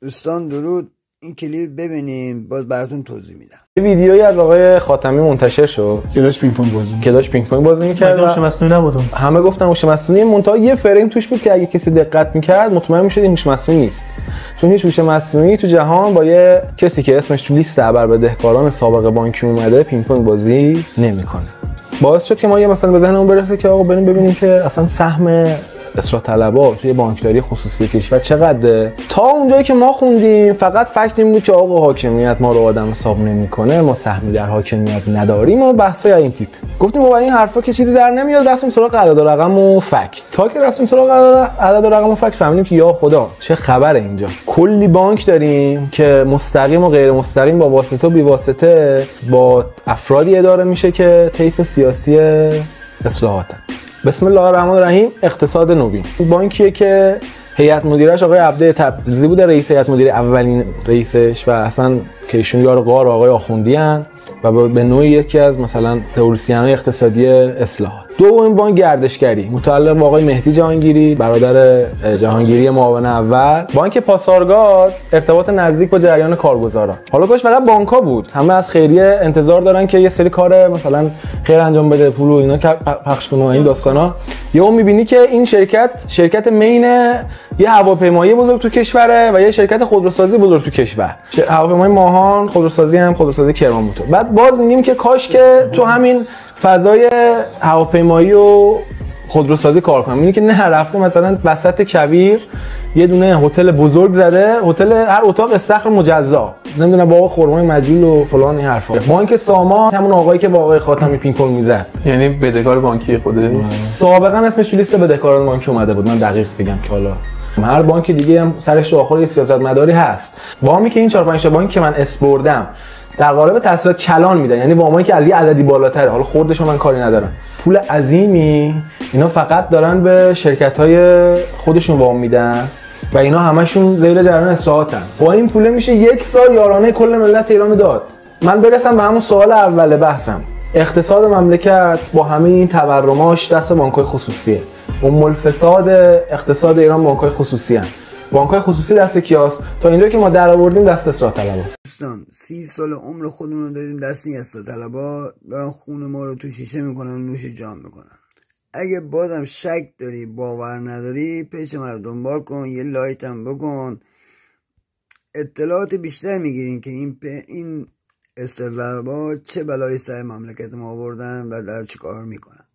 دوستان درود، این کلیپ ببینیم باز براتون توضیح میدم. یه ویدیویی از آقای خاتمی منتشر شد که داشت پینگ پونگ بازی می‌کرد. هوش مصنوعی نبود. همه گفتن هوش مصنوعی، منتها یه فریم توش بود که اگه کسی دقت می‌کرد مطمئن می‌شد این هوش مصنوعی نیست. چون هیچ هوش مصنوعی تو جهان با یه کسی که اسمش تو لیست ابربدهکاران سابق بانکی اومده پینگ پونگ بازی نمی‌کنه. باعث شد که ما یه مثلا به ذهنمون برسه که آقا بریم ببینیم که اصلا سهم اصلاح طلبات توی بانکداری خصوصی کشور چقدره. تا اونجایی که ما خوندیم فقط فکت این بود که آقا حاکمیت ما رو آدم حساب نمیکنه، ما سهمی در حاکمیت نداریم و بحثای این تیپ. گفتیم با این حرفا که چیزی در نمیاد، رفتیم سراغ عدد و رقم و فکت. تا که رفتیم سراغ عدد و رقم و فکت فهمیدیم که یا خدا چه خبره اینجا. کلی بانک داریم که مستقیم و غیر مستقیم با واسطه و بی واسطه با افرادی اداره میشه که طیف سیاسی اصلاحاتن. بسم الله الرحمن الرحیم. اقتصاد نوین بانکیه که هیئت مدیرش آقای عبده تبریزی بوده، رئیس هیئت مدیره اولین رئیسش، و اصلا که ایشون یار غار آقای آخوندی ان و به نوعی یکی از مثلا تئوریسین‌های اقتصادی اصلاحات. دومین بانک گردشگری متعلق به آقای مهدی جهانگیری، برادر جهانگیری معاون اول. بانک پاسارگاد ارتباط نزدیک با جریان کارگزاران. حالا کاش فقط بانک‌ها بود، همه از خیریه انتظار دارن که یه سری کار مثلا خیر انجام بده، پول و اینا پخش کنه و این داستانا. یهو می‌بینی که این شرکت مین یه هواپیمایی بزرگ تو کشوره و یه شرکت خودروسازی بزرگ تو کشور. هواپیمای ماهان، خودروسازی هم خودروسازی کرمانبوتو. بعد باز میگیم که کاش که تو همین فضای هواپیمایی و خودروسازی کار کنم. اینی که نه، رفته مثلا وسط کویر یه دونه هتل بزرگ زده، هتل هر اتاق استخر مجزا، نمیدونم با خرمای مجول و فلان این حرفا. بانک سامان همون آقایی که با آقای خاتمی پینگ پونگ میزد، یعنی بدهکار بانکی خوده سابقا اسمش تو لیست بدهکاران بانکی اومده بود. من دقیق بگم که حالا هر بانک دیگه هم سرش تو آخر یه سیاستمداری هست. وامی که این 4 5 تا بانک که من اسپردم در قالب تسهیلات کلان میدن، یعنی وامایی که از یه عددی بالاتره، حالا خوردش من کاری ندارم، پول عظیمی اینا فقط دارن به شرکت‌های خودشون وام میدن و اینا همشون زیر جریان اصلاحاتن. با این پول میشه 1 سال یارانه کل ملت ایران داد. من برسم به همون سوال اول بحثم، اقتصاد مملکت با همه این تورماش دست بانک‌های خصوصیه. الفساد اقتصاد ایران بانک‌های خصوصی هستند. بانک‌های خصوصی دست کیاست؟ تا اینجا که ما در آوردیم دست اصلاح طلباست. دوستان 30 سال عمر خودمون رو دادیم دست این اصلاح طلبا، دارن خون ما رو تو شیشه میکنن، نوش جان میکنن. اگه بازم شک داری، باور نداری، پیج من رو دنبال کن، یه لایک هم بکن، اطلاعات بیشتر میگیرین که این اصلاح طلبا چه بلایی سر مملکت ما آوردن و در چه کار میکنن.